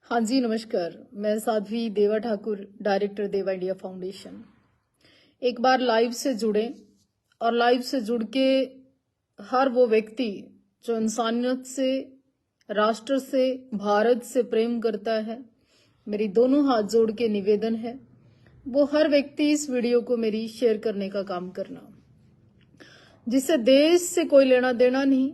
हाँ जी, नमस्कार। मैं साध्वी देवा ठाकुर, डायरेक्टर देवा इंडिया फाउंडेशन। एक बार लाइव से जुड़े और लाइव से जुड़ के हर वो व्यक्ति जो इंसानियत से, राष्ट्र से, भारत से प्रेम करता है, मेरी दोनों हाथ जोड़ के निवेदन है वो हर व्यक्ति इस वीडियो को मेरी शेयर करने का काम करना, जिससे देश से कोई लेना देना नहीं,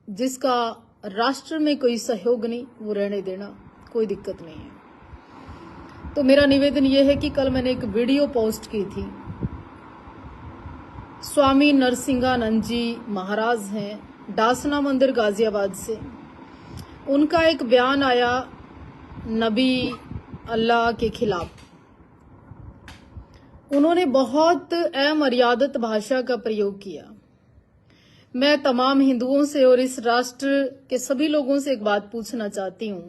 जिसका राष्ट्र में कोई सहयोग नहीं, वो रहने देना, कोई दिक्कत नहीं है। तो मेरा निवेदन यह है कि कल मैंने एक वीडियो पोस्ट की थी। स्वामी नरसिंहानंद जी महाराज हैं, डासना मंदिर गाजियाबाद से। उनका एक बयान आया नबी अल्लाह के खिलाफ। उन्होंने बहुत अमर्यादित भाषा का प्रयोग किया। मैं तमाम हिंदुओं से और इस राष्ट्र के सभी लोगों से एक बात पूछना चाहती हूं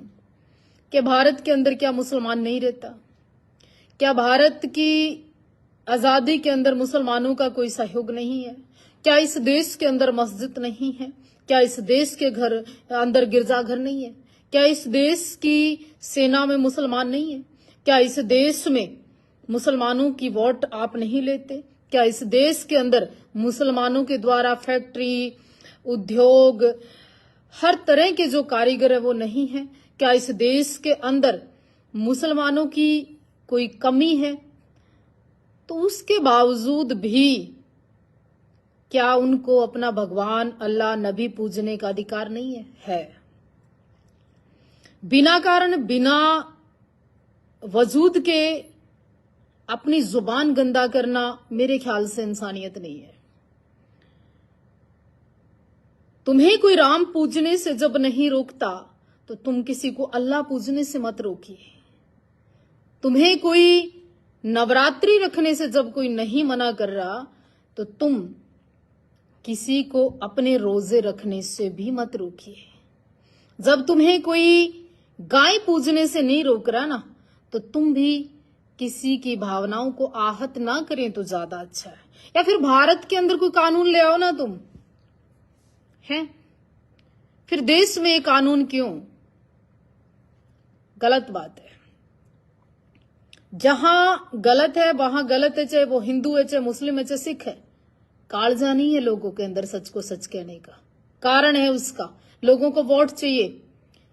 कि भारत के अंदर क्या मुसलमान नहीं रहता? क्या भारत की आजादी के अंदर मुसलमानों का कोई सहयोग नहीं है? क्या इस देश के अंदर मस्जिद नहीं है? क्या इस देश के घर अंदर गिरजाघर नहीं है? क्या इस देश की सेना में मुसलमान नहीं है? क्या इस देश में मुसलमानों की वोट आप नहीं लेते? क्या इस देश के अंदर मुसलमानों के द्वारा फैक्ट्री, उद्योग, हर तरह के जो कारीगर है वो नहीं है? क्या इस देश के अंदर मुसलमानों की कोई कमी है? तो उसके बावजूद भी क्या उनको अपना भगवान, अल्लाह, नबी पूजने का अधिकार नहीं है? है। बिना कारण, बिना वजूद के अपनी जुबान गंदा करना मेरे ख्याल से इंसानियत नहीं है। तुम्हें कोई राम पूजने से जब नहीं रोकता तो तुम किसी को अल्लाह पूजने से मत रोकिए। तुम्हें कोई नवरात्रि रखने से जब कोई नहीं मना कर रहा तो तुम किसी को अपने रोजे रखने से भी मत रोकिए। जब तुम्हें कोई गाय पूजने से नहीं रोक रहा ना, तो तुम भी किसी की भावनाओं को आहत ना करें तो ज्यादा अच्छा है। या फिर भारत के अंदर कोई कानून ले आओ ना तुम, है? फिर देश में ये कानून क्यों? गलत बात है। जहां गलत है वहां गलत है, चाहे वो हिंदू है, चाहे मुस्लिम है, चाहे सिख है। कालजा नहीं है लोगों के अंदर सच को सच कहने का। कारण है उसका, लोगों को वोट चाहिए।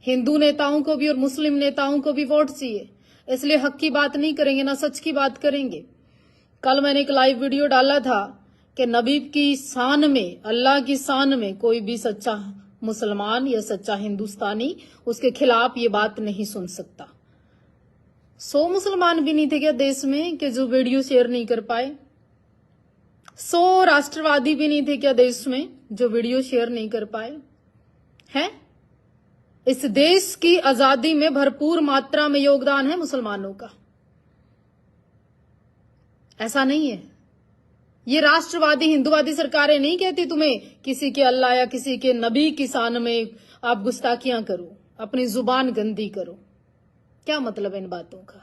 हिंदू नेताओं को भी और मुस्लिम नेताओं को भी वोट चाहिए, इसलिए हक की बात नहीं करेंगे, ना सच की बात करेंगे। कल मैंने एक लाइव वीडियो डाला था कि नबी की शान में, अल्लाह की शान में कोई भी सच्चा मुसलमान या सच्चा हिंदुस्तानी उसके खिलाफ ये बात नहीं सुन सकता। 100 मुसलमान भी नहीं थे क्या देश में कि जो वीडियो शेयर नहीं कर पाए? 100 राष्ट्रवादी भी नहीं थे क्या देश में जो वीडियो शेयर नहीं कर पाए? हैं? इस देश की आजादी में भरपूर मात्रा में योगदान है मुसलमानों का। ऐसा नहीं है। ये राष्ट्रवादी हिंदुवादी सरकारें नहीं कहती तुम्हें किसी के अल्लाह या किसी के नबी की शान में आप गुस्ताखियां करो, अपनी जुबान गंदी करो। क्या मतलब है इन बातों का?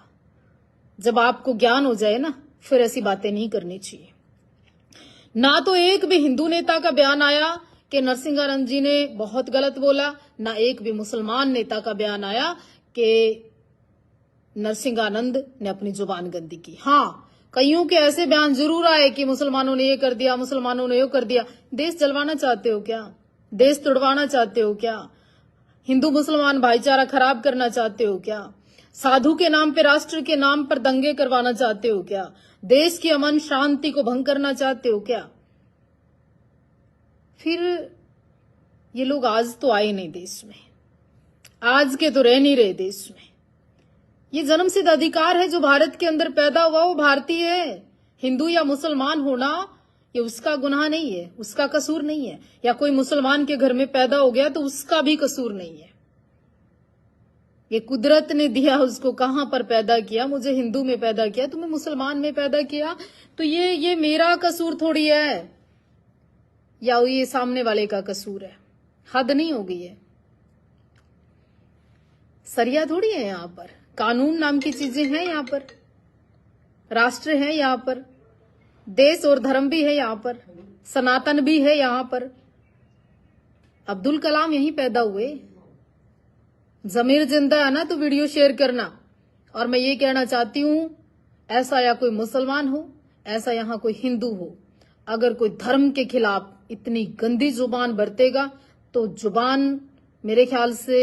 जब आपको ज्ञान हो जाए ना, फिर ऐसी बातें नहीं करनी चाहिए। ना तो एक भी हिंदू नेता का बयान आया कि नरसिंहानंद जी ने बहुत गलत बोला, ना एक भी मुसलमान नेता का बयान आया कि नरसिंहानंद ने अपनी जुबान गंदी की। हाँ, कईयों के ऐसे बयान जरूर आए कि मुसलमानों ने ये कर दिया, मुसलमानों ने ये कर दिया। देश जलवाना चाहते हो क्या? देश तोड़वाना चाहते हो क्या? हिंदू मुसलमान भाईचारा खराब करना चाहते हो क्या? साधु के नाम पे, राष्ट्र के नाम पर दंगे करवाना चाहते हो क्या? देश की अमन शांति को भंग करना चाहते हो क्या? फिर ये लोग आज तो आए नहीं देश में, आज के तो रह नहीं रहे देश में। ये जन्मसिद्ध अधिकार है जो भारत के अंदर पैदा हुआ, वो भारतीय है। हिंदू या मुसलमान होना ये उसका गुनाह नहीं है, उसका कसूर नहीं है। या कोई मुसलमान के घर में पैदा हो गया तो उसका भी कसूर नहीं है। ये कुदरत ने दिया, उसको कहां पर पैदा किया। मुझे हिंदू में पैदा किया, तुम्हें मुसलमान में पैदा किया, तो ये मेरा कसूर थोड़ी है या ये सामने वाले का कसूर है। हद नहीं हो गई है? सरिया थोड़ी है यहां पर। कानून नाम की चीजें हैं यहां पर, राष्ट्र है यहां पर, देश और धर्म भी है यहां पर, सनातन भी है यहां पर। अब्दुल कलाम यहीं पैदा हुए, जमीर जिंदा है ना तो वीडियो शेयर करना। और मैं ये कहना चाहती हूं, ऐसा या कोई मुसलमान हो, ऐसा यहां कोई हिंदू हो, अगर कोई धर्म के खिलाफ इतनी गंदी जुबान बरतेगा तो जुबान मेरे ख्याल से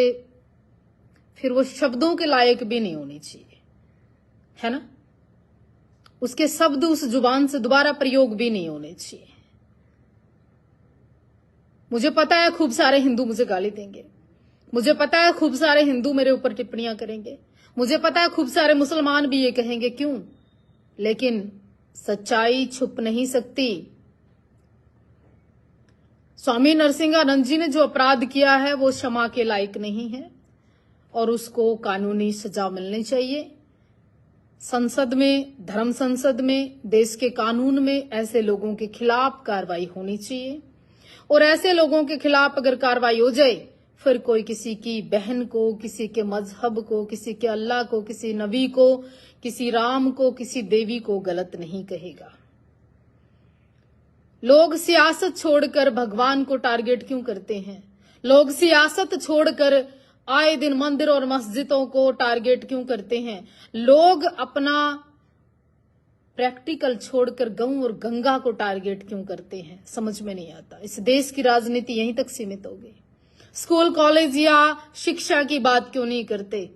फिर वो शब्दों के लायक भी नहीं होनी चाहिए, है ना। उसके शब्द उस जुबान से दोबारा प्रयोग भी नहीं होने चाहिए। मुझे पता है खूब सारे हिंदू मुझे गाली देंगे, मुझे पता है खूब सारे हिंदू मेरे ऊपर टिप्पणियां करेंगे, मुझे पता है खूब सारे मुसलमान भी ये कहेंगे क्यों, लेकिन सच्चाई छुप नहीं सकती। स्वामी नरसिंहानंद जी ने जो अपराध किया है वो क्षमा के लायक नहीं है और उसको कानूनी सजा मिलनी चाहिए। संसद में, धर्म संसद में, देश के कानून में ऐसे लोगों के खिलाफ कार्रवाई होनी चाहिए। और ऐसे लोगों के खिलाफ अगर कार्रवाई हो जाए, फिर कोई किसी की बहन को, किसी के मजहब को, किसी के अल्लाह को, किसी नबी को, किसी राम को, किसी देवी को गलत नहीं कहेगा। लोग सियासत छोड़कर भगवान को टारगेट क्यों करते हैं? लोग सियासत छोड़कर आए दिन मंदिर और मस्जिदों को टारगेट क्यों करते हैं? लोग अपना प्रैक्टिकल छोड़कर गऊ और गंगा को टारगेट क्यों करते हैं? समझ में नहीं आता। इस देश की राजनीति यहीं तक सीमित हो गई। स्कूल, कॉलेज या शिक्षा की बात क्यों नहीं करते?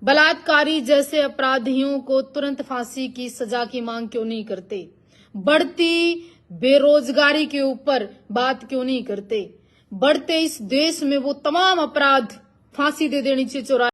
बलात्कारी जैसे अपराधियों को तुरंत फांसी की सजा की मांग क्यों नहीं करते? बढ़ती बेरोजगारी के ऊपर बात क्यों नहीं करते? बढ़ते इस देश में वो तमाम अपराध फांसी दे देनी चाहिए,